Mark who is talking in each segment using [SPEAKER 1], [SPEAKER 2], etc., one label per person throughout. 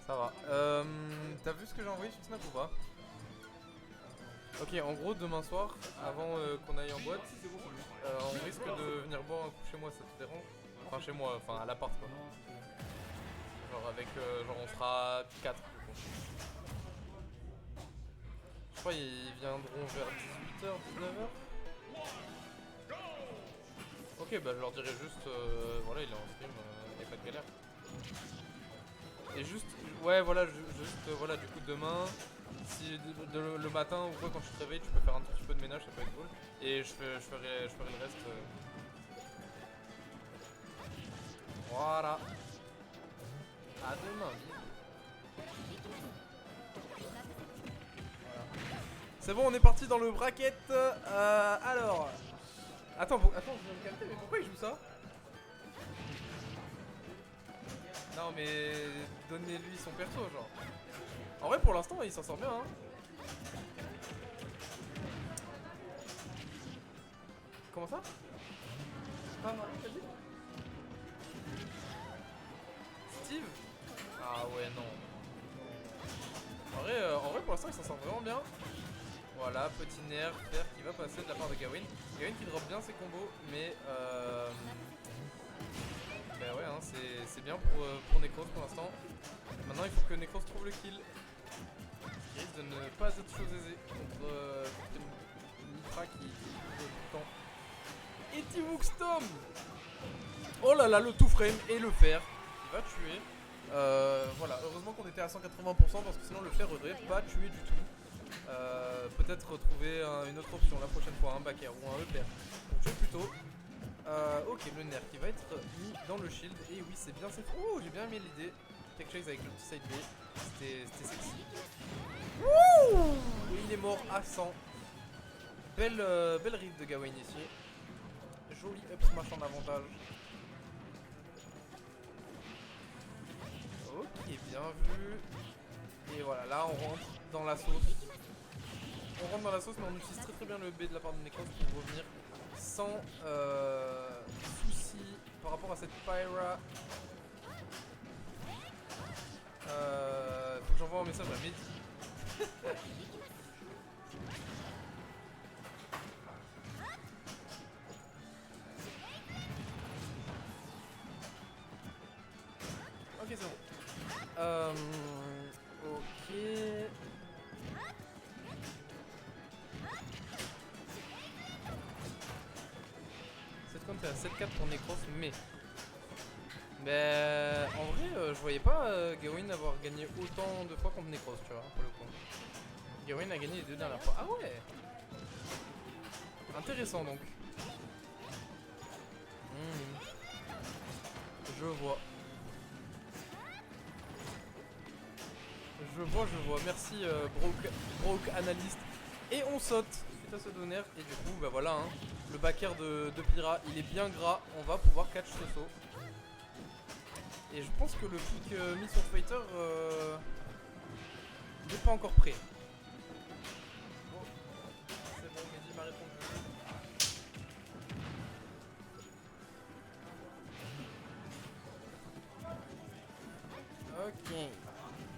[SPEAKER 1] Ça va. T'as vu ce que j'ai envoyé sur Snap ou pas? Ok, en gros, demain soir, avant qu'on aille en boîte, on risque de venir boire un coup chez moi, ça te dérange? Enfin, chez moi, enfin à l'appart quoi. Genre avec, genre on sera 4 du coup. Je crois qu'ils viendront vers 18h, 19h. Ok, bah je leur dirai juste, voilà, il est en stream, y a pas de galère. Et juste, ouais, voilà, juste, voilà, du coup, demain, si le matin ou quoi, quand je te réveille, tu peux faire un tout petit peu de ménage, ça peut être cool. Et je ferai le reste. Voilà. À demain. C'est bon, on est parti dans le bracket. Alors. Attends, je vais me calmer, mais pourquoi il joue ça? Non, mais donnez-lui son perso, genre. En vrai, pour l'instant, il s'en sort bien, hein. Comment ça? Pas Marie, t'as dit? Steve? Ah ouais, non. En vrai, pour l'instant, il s'en sort vraiment bien. Voilà, petit nerf, fer qui va passer de la part de Gawain. Gawain qui drop bien ses combos, mais bah ouais, hein, c'est bien pour Necros pour l'instant. Maintenant, il faut que Necros trouve le kill. Il risque de ne pas être chose aisée contre Mitra qui joue tout le temps. Et Tivuxtom. Oh là là, le tout frame et le fer. Il va tuer. Voilà, heureusement qu'on était à 180% parce que sinon le fer aurait pas tué du tout. Peut-être retrouver une autre option la prochaine fois, un backer ou un EPR pour tuer plus tôt. Ok, le nerf qui va être mis dans le shield. Et oui, c'est bien, c'est. Oh, j'ai bien aimé l'idée. Tech chase avec le petit side B. C'était sexy. Wouh! Il est mort à 100. Belle rive de Gawain ici. Joli up smash en avantage. Ok, bien vu. Et voilà, là on rentre dans la sauce. On rentre dans la sauce, mais on utilise très bien le B de la part de Necros pour revenir sans souci par rapport à cette Pyra. Faut que j'envoie un message à Mehdi. Ok, c'est bon. Ok. Cette compte est à 7-4 pour Necros, mais. En vrai, je voyais pas Gawain avoir gagné autant de fois contre Necros, tu vois, pour le coup. Gawain a gagné les 2 dernières fois. Ah ouais! Intéressant donc. Je vois. Je vois. Merci Broke Analyst. Et on saute suite à ce donner. Et du coup, bah voilà, hein, le backer de Pyra, il est bien gras. On va pouvoir catch ce saut. Et je pense que le pick Miss of Fighter n'est pas encore prêt. Bon, c'est bon, Mehdi m'a répondu. Ok.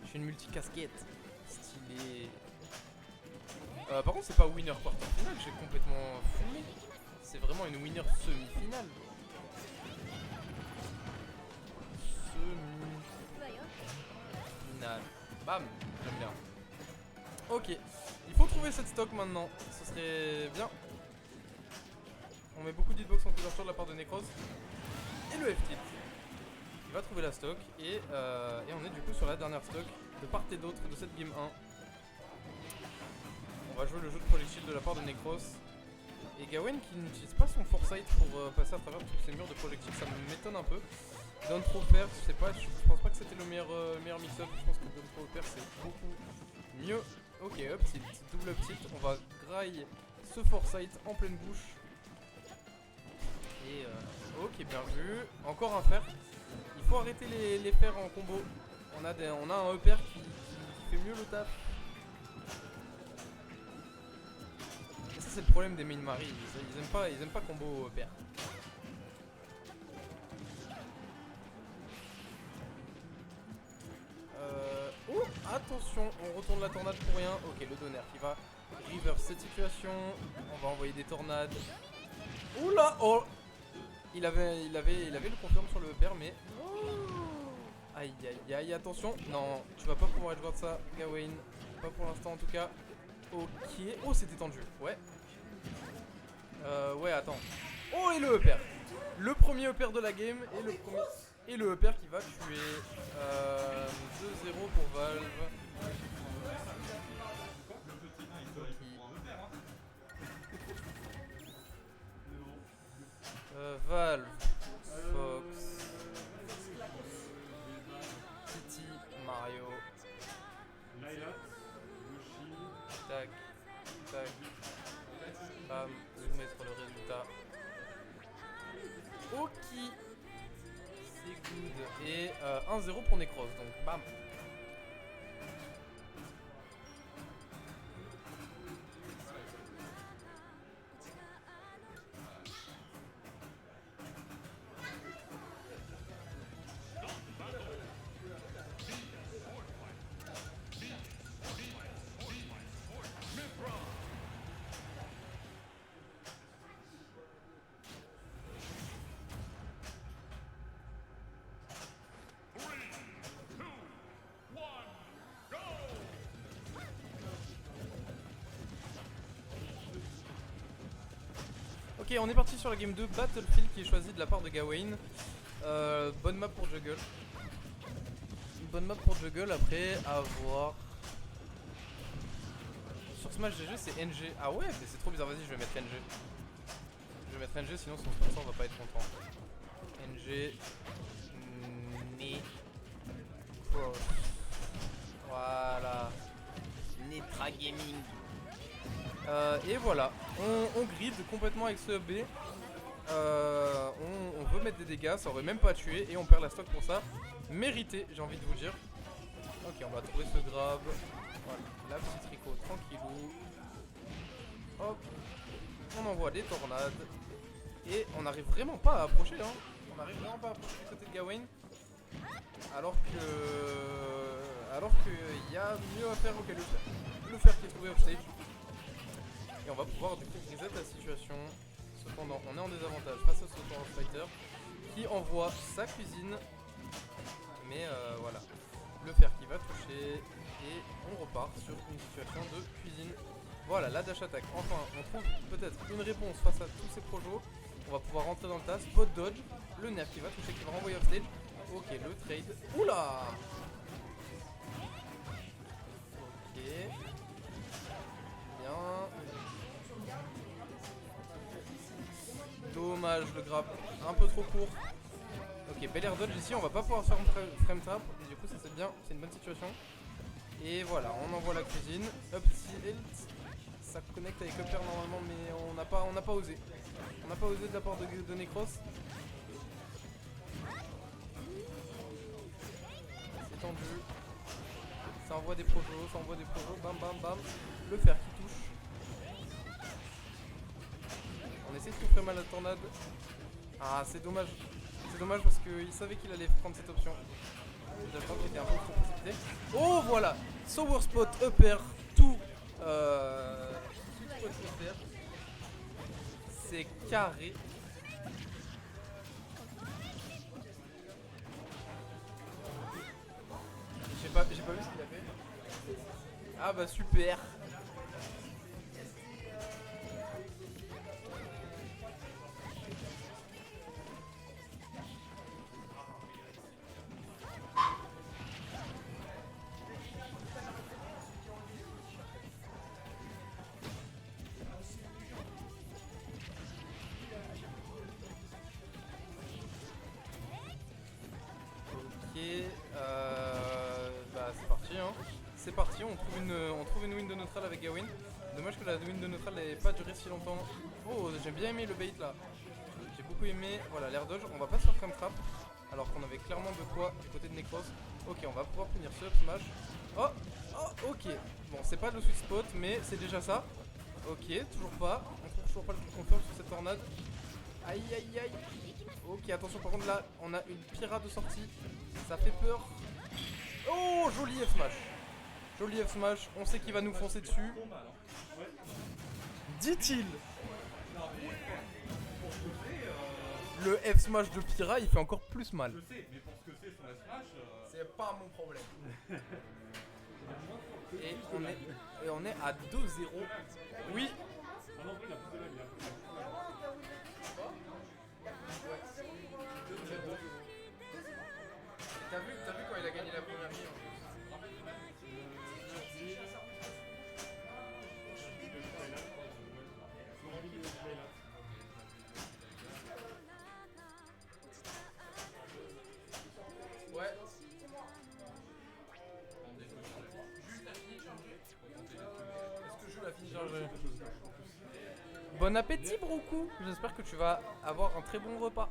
[SPEAKER 1] Je suis une multicasquette. Stylé. Par contre, c'est pas winner quarter final, j'ai complètement fumé. C'est vraiment une winner semi-finale. Semi-finale. Bam, j'aime bien. Ok, il faut trouver cette stock maintenant. Ce serait bien. On met beaucoup d'hitbox en couverture de la part de Necros. Et le F-tilt. Il va trouver la stock. Et on est du coup sur la dernière stock de part et d'autre de cette game 1. On va jouer le jeu de projectile de la part de Necros. Et Gawain qui n'utilise pas son foresight pour passer à travers tous ces murs de projectiles, ça m'étonne un peu. Don't trop faire, je sais pas, je pense pas que c'était le meilleur mix-up, je pense que Don't trop faire c'est beaucoup mieux. Ok, up tilt, double up tilt, on va graille ce foresight en pleine bouche. Et ok, bien vu, encore un fer. Il faut arrêter les fers en combo. On a un EPR qui fait mieux le taf. Et ça c'est le problème des main Marie, ils aiment pas combo EPR. Attention, on retourne la tornade pour rien. Ok, le donner qui va reverse cette situation. On va envoyer des tornades. Oula, oh. Il avait le confirme sur le père, mais... Aïe aïe aïe, attention. Non, tu vas pas pouvoir être joueur de ça, Gawain. Pas pour l'instant en tout cas. Ok. Oh, c'était tendu. Ouais. Ouais, attends. Oh, et le upper. Le premier upper de la game. Et le upper qui va tuer. 2-0 pour Valve. Valve. Fox. Kitty. Mario. Tac. Tac. Bam. Zoomer sur le résultat. Ok. C'est good. Et 1-0 pour Necros. Donc bam. Ok, on est parti sur la game 2, Battlefield qui est choisi de la part de Gawain. Bonne map pour Juggle. Bonne map pour Juggle, après à voir. Sur Smash GG c'est NG. Ah ouais, mais c'est trop bizarre, vas-y je vais mettre NG. Je vais mettre NG sinon son sponsor va pas être content. NG. Necros. Voilà. Netra Gaming. Et voilà, on grid complètement avec ce B. On veut mettre des dégâts, ça aurait même pas tué et on perd la stock pour ça. Mérité, j'ai envie de vous dire. Ok, on va trouver ce grab. Voilà, la petite tricot tranquillou. Hop, on envoie des tornades. Et on n'arrive vraiment pas à approcher, hein. On n'arrive vraiment pas à approcher du côté de Gawain. Alors qu'il y a mieux à faire. Ok, le fer qui est trouvé offstage. Et on va pouvoir du coup reset la situation. Cependant, on est en désavantage face à ce Tower Fighter qui envoie sa cuisine. Mais voilà, le fer qui va toucher et on repart sur une situation de cuisine. Voilà, la dash attack. Enfin, on trouve peut-être une réponse face à tous ces projos. On va pouvoir rentrer dans le tas, spot dodge, le nerf qui va toucher, qui va renvoyer off stage. Ok, le trade. Oula! Ok. Bien. Dommage, le grab un peu trop court. Ok, bel air dodge ici, on va pas pouvoir faire un frame trap. Et du coup, ça c'est bien, c'est une bonne situation. Et voilà, on envoie la cuisine. Up tilt. Ça connecte avec upper normalement, mais on n'a pas osé. On n'a pas osé de la part de Necros. C'est tendu. Ça envoie des projos, bam bam bam. Le fer qui touche. On essaie de souffrir mal la tornade. Ah, c'est dommage. C'est dommage parce qu'il savait qu'il allait prendre cette option. J'attends qu'il était un peu trop précipité. Oh voilà, Sour Spot, upper, tout spot upper. C'est carré. J'ai pas vu ce qu'il a fait. Ah bah super. Bah c'est parti hein. C'est parti, on trouve une win de neutral avec Gawain. Dommage que la win de neutral n'ait pas duré si longtemps. Oh, j'ai bien aimé le bait là. J'ai beaucoup aimé, voilà l'air dodge. On va pas sur frame trap alors qu'on avait clairement de quoi du côté de Necros. Ok, on va pouvoir punir ce up smash. Oh, ok. Bon, c'est pas le sweet spot mais c'est déjà ça. Ok, toujours pas. On trouve toujours pas le confirm sur cette tornade. Aïe aïe aïe. Ok, attention par contre là, on a une pirate de sortie. Ça fait peur. Oh, joli F-smash. Joli F smash, on sait qu'il va nous foncer dessus. Dit-il. Le F smash de Pyra il fait encore plus mal.
[SPEAKER 2] Je sais, mais pour ce que c'est son F-Smash,
[SPEAKER 1] C'est pas mon problème. Et on est à 2-0. Oui.
[SPEAKER 2] ah non, il a plus de la vie.
[SPEAKER 1] T'as vu quand il a gagné la première vie Ouais. Est-ce que je la finis changer? Bon appétit Broukou. J'espère que tu vas avoir un très bon repas.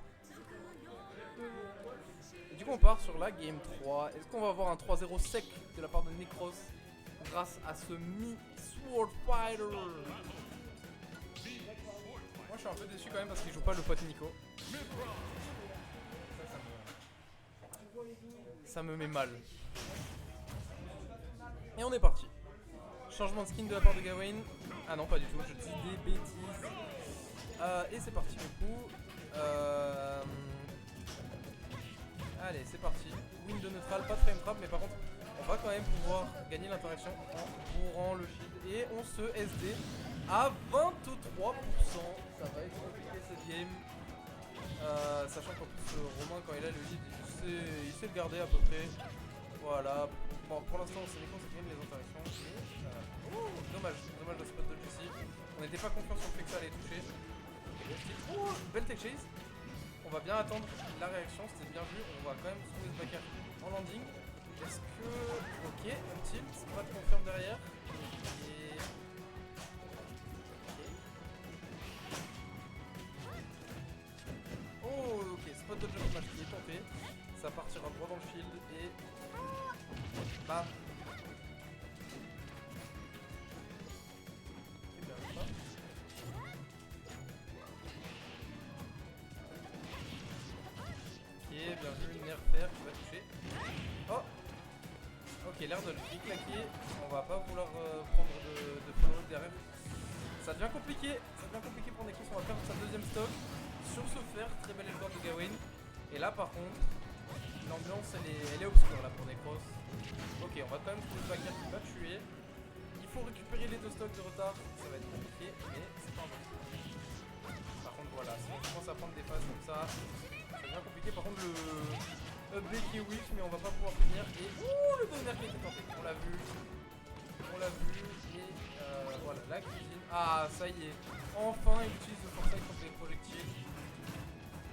[SPEAKER 1] Et du coup on part sur la game 3. Est-ce qu'on va avoir un 3-0 sec de la part de Necros grâce à ce Mi-Sword Fighter? Moi je suis un peu déçu quand même parce qu'il joue pas le pote Nico. Ça me met mal. Et on est parti. Changement de skin de la part de Gawain. Ah non pas du tout, je dis des bêtises. Et c'est parti du coup. Allez c'est parti. Win de neutral, pas de frame trap, mais par contre on va quand même pouvoir gagner l'interaction en bourrant le shield. Et on se SD à 23%. Ça va être compliqué cette game. Sachant qu'en plus Romain quand il a le lead il sait le garder à peu près. Voilà. Bon pour l'instant c'est les conséquences les interactions. Oh, dommage le spot de Jessie. On n'était pas confiant sur le fait que ça allait toucher. Oh, belle tech chase. On va bien attendre la réaction, c'était bien vu. On va quand même trouver ce backer en landing. Est-ce que... Ok, un tilt, pas de confirme derrière. Et... Oh, ok, spot de jump match qui est tenté. Ça partira droit dans le field et... Bam. Bien vu, nerf fer qui va toucher. Oh. Ok, l'air de le claquer. On va pas vouloir prendre de follow derrière. Ça devient compliqué. Pour Necros. On va perdre sa deuxième stock sur ce fer. Très belle éleveur de Gawain. Et là par contre, l'ambiance elle est obscure là pour Necros. Ok, on va quand même trouver le backer qui va tuer. Il faut récupérer les deux stocks de retard. Ça va être compliqué, mais c'est pas un Par contre voilà, si on commence à prendre des phases comme ça, c'est bien compliqué. Par contre le up B qui est weak, mais on va pas pouvoir finir. Et ouh, le donner qui a été tenté. On l'a vu. Et voilà, la cuisine. Ah ça y est. Enfin il utilise le foresight contre les projectiles.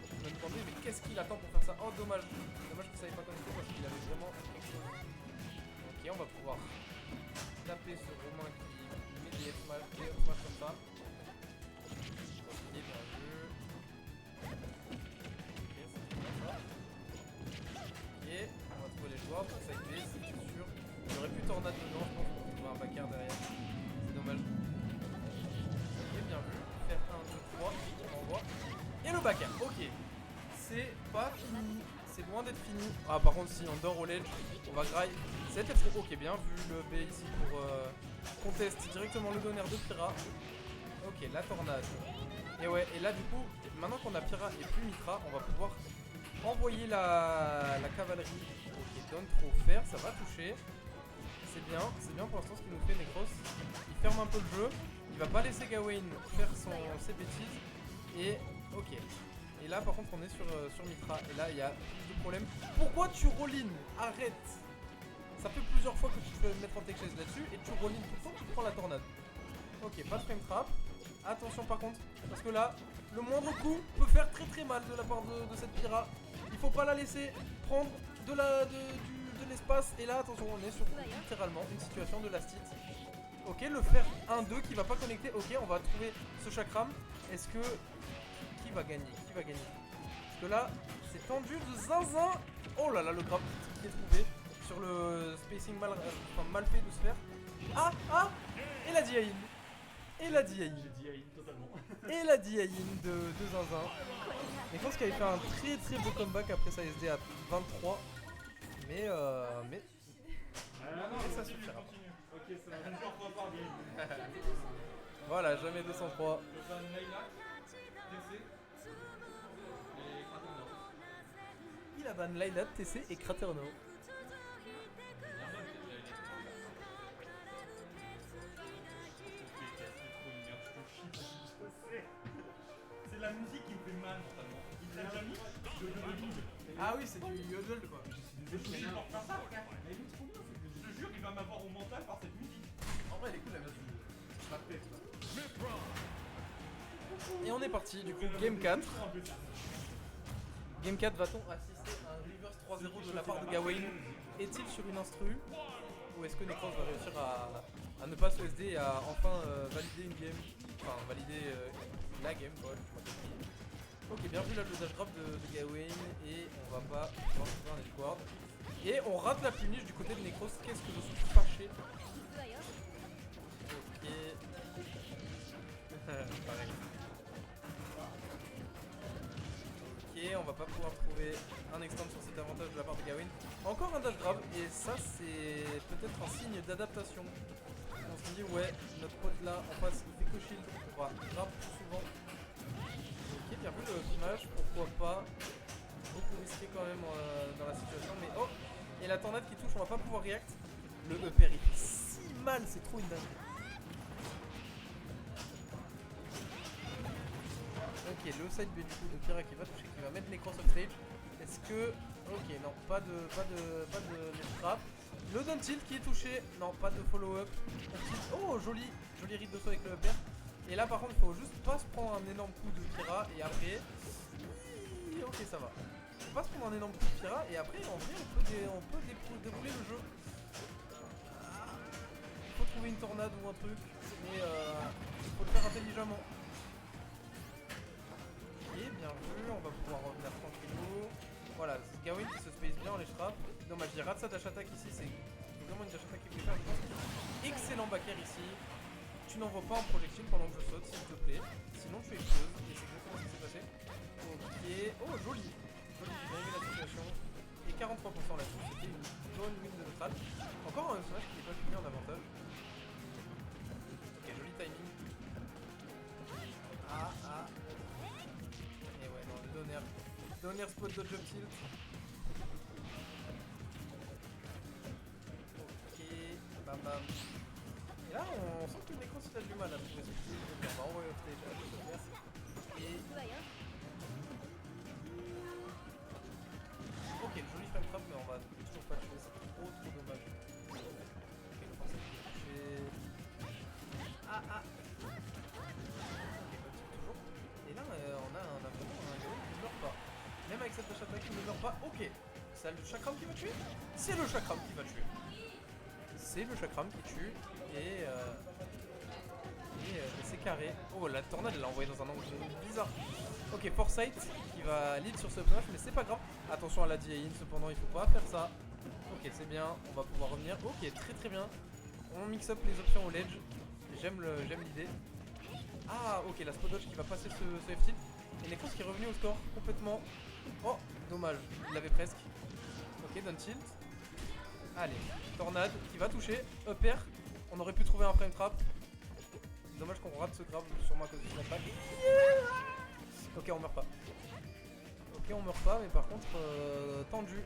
[SPEAKER 1] Je me demandais mais qu'est-ce qu'il attend pour faire ça? Oh dommage. Dommage qu'il savait pas connecter parce qu'il avait vraiment quelque chose. Ok, on va pouvoir taper ce Romain qui met des F smash comme ça. Ok, bien vu. On va trouver les joueurs pour side B, c'est sûr. Il y aurait plus tornade dedans, je pense qu'on trouver un backer derrière. C'est dommage. Ok, bien vu. Faire 1, 2, 3, on envoie. Et le backer, ok. C'est pas fini. C'est loin d'être fini. Ah, par contre, si on dort au ledge, on va graille. C'est F3, ok, bien vu le B ici pour contest directement le donner de Pyra. Ok, la tornade. Et ouais, et là du coup, maintenant qu'on a Pyra et plus Mitra, on va pouvoir envoyer la cavalerie. Ok, donne trop faire, ça va toucher. C'est bien pour l'instant ce qu'il nous fait Necros. Il ferme un peu le jeu, il va pas laisser Gawain faire ses bêtises. Et ok. Et là par contre on est sur Mitra. Et là il y a plus de problèmes. Pourquoi tu roll-in? Arrête. Ça fait plusieurs fois que tu peux mettre en tech chase là-dessus et tu roll-in tout le temps, tu prends la tornade. Ok, pas de frame trap. Attention par contre, parce que là, le moindre coup peut faire très très mal de la part de cette Pyra. Il faut pas la laisser prendre de l'espace. Et là, attention, on est sur littéralement une situation de last hit. Ok, le faire 1-2 qui va pas connecter. Ok, on va trouver ce chakram. Est-ce que... Qui va gagner? Parce que là, c'est tendu de zinzin. Oh là là, le grab qui est trouvé sur le spacing mal fait de se faire. Ah et la Diain. Et la Diain
[SPEAKER 2] totalement.
[SPEAKER 1] Et la Diain de zinzin. Et je pense qu'il avait fait un très très beau comeback après sa SD à 23. Mais ça suffira pas.
[SPEAKER 2] C'est un jour fois par game.
[SPEAKER 1] Voilà, jamais 203.
[SPEAKER 2] Le ban Laylac, TC et Kratenor.
[SPEAKER 1] Il a ban Laylat, TC et Craterno.
[SPEAKER 2] C'est la musique qui me fait mal mentalement. Il te l'a déjà mis de Bing.
[SPEAKER 1] Ah oui, c'est du yodel quoi.
[SPEAKER 2] Je suis désolé pour faire ça, frère. Mais il est trop bien cette musique. Je te jure, il va m'avoir au mental par cette musique.
[SPEAKER 1] En vrai, elle est cool la musique. Et on est parti, du coup, Game 4. Game 4, va-t-on assister à un reverse 3-0 de la part de Gawain? Est-il sur une instru? Ou est-ce que Necros va réussir à ne pas se SD et à enfin valider une game? Enfin, valider la game, quoi, tu m'as compris. Ok, bien vu là le dash grab de Gawain et on va pas pouvoir trouver un edgeguard. Et on rate la finish du côté de Necros, qu'est-ce que je suis fâché. Ok. Pareil. Ok, on va pas pouvoir trouver un extend sur cet avantage de la part de Gawain. Encore un dash grab et ça c'est peut-être un signe d'adaptation. On se dit ouais, notre pote là en face il fait que shield, on va grab plus souvent. Ok, bien vu le smash, pourquoi pas. Beaucoup risqué quand même dans la situation, mais oh. Et la tornade qui touche, on va pas pouvoir react. Le EPR il fait si mal, c'est trop une dinguerie. Ok, le side B du coup de Pyrrha qui va toucher, qui va mettre Necros off stage. Est-ce que... Ok, non, pas de trap. Le down tilt qui est touché. Non, pas de follow-up. Oh, joli read de saut avec le upper. Et là par contre, il faut juste pas se prendre un énorme coup de Pyrrha et après... Ok, ça va. Faut pas se prendre un énorme coup de Pyrrha et après, en vrai, on peut dérouler le jeu. Il faut trouver une tornade ou un truc, mais il faut le faire intelligemment. Ok, bien vu, on va pouvoir revenir tranquillou. Voilà, Gawain qui se space bien, les trappe. Dommage, il rate sa dash attack ici, c'est vraiment une dash attack qui fait faire, je pense. Excellent back air ici. Tu n'envoies pas un projectile pendant que je saute, s'il te plaît. Sinon tu exploses, et c'est exactement ce qui s'est passé. Ok, oh joli. Joli, j'ai bien aimé la situation. Et 43% là-dessus, c'était une bonne win de neutral. Encore un smash qui n'est pas fini en avantage. Ok, joli timing. Ah. Et ouais, non, le donner spot dodge up tilt. Ok, bam bam. Et là, on sent que le Necros il a du mal à trouver ce kill. Donc on va envoyer off stage à la sauvegarde. Et... Ok, joli frame trap, mais on va toujours pas tuer, c'est trop dommage. Ok, le force est touché. Ah. Ok, pas de toujours. Et là, on a vraiment un Gawain qui ne meurt pas. Même avec cette dash attack, il ne meurt pas. Ok, c'est le chakram qui va tuer. C'est le chakram qui va tuer. C'est le chakram qui tue. Et c'est carré. Oh, la tornade, elle l'a envoyé dans un angle bizarre. Ok, Foresight qui va lead sur ce smash, mais c'est pas grave. Attention à la DI-in, cependant, il faut pas faire ça. Ok, c'est bien, on va pouvoir revenir. Ok, très bien. On mix up les options au ledge. J'aime l'idée. Ah, ok, la spot dodge qui va passer ce F-tilt. Et Necros qui est revenu au score complètement. Oh, dommage, il l'avait presque. Ok, down tilt. Allez, tornade qui va toucher. Upper. On aurait pu trouver un frame trap. Dommage qu'on rate ce grab sûrement à cause du snap back. Ok, on meurt pas. Ok, on meurt pas, mais par contre, tendu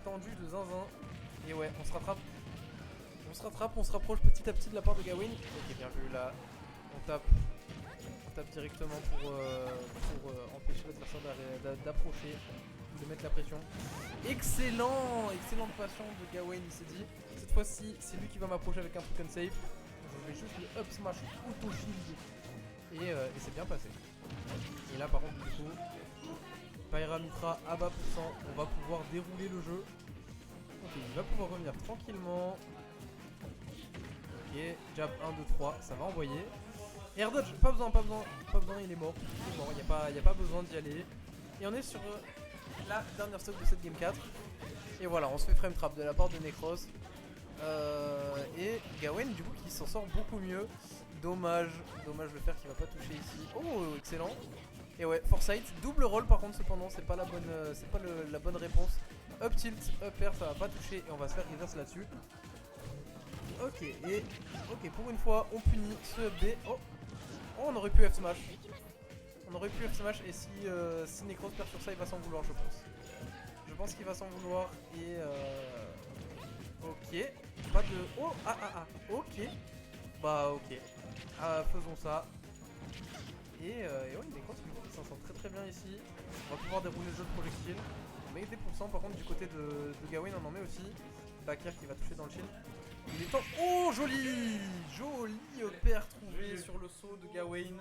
[SPEAKER 1] de zinzin. Et ouais, on se rattrape. On se rapproche petit à petit de la part de Gawain. Ok, bien vu là. On tape directement pour empêcher l'adversaire d'approcher, de mettre la pression. Excellente passion de Gawain, il s'est dit. Cette fois-ci, c'est lui qui va m'approcher avec un truc unsafe. Je vais juste le up smash auto shield et c'est bien passé. Et là par contre du coup, Pyra Mitra à bas pourcent, on va pouvoir dérouler le jeu. Ok, il va pouvoir revenir tranquillement. Ok, jab 1, 2, 3, ça va envoyer. Air dodge, pas besoin, il est mort. Il n'y a pas besoin d'y aller. Et on est sur la dernière stock de cette game 4. Et voilà, on se fait frame trap de la part de Necros. Et Gawain du coup qui s'en sort beaucoup mieux. Dommage le fer qui va pas toucher ici. Oh, excellent. Et ouais, Foresight, double roll par contre cependant, c'est pas la bonne réponse. Up tilt, up air, ça va pas toucher et on va se faire reverse là-dessus. Ok, et ok, pour une fois, on punit ce B. Oh, oh, on aurait pu F smash. On aurait pu F smash et si Necros perd sur ça, il va s'en vouloir, je pense. Je pense qu'il va s'en vouloir et ok, pas de... Oh, ok. Bah ok, faisons ça. Et ouais, Necros qui s'en sort très très bien ici. On va pouvoir dérouler le jeu de projectile. On met des pourcents, par contre du côté de Gawain on en met aussi. Bakir qui va toucher dans le shield. Il est temps. Oh, joli! Joli paire trouvé sur le saut de Gawain.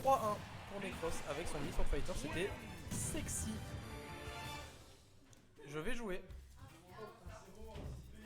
[SPEAKER 1] 3-1 pour Necros avec son Mist Fighter. C'était sexy. Je vais jouer.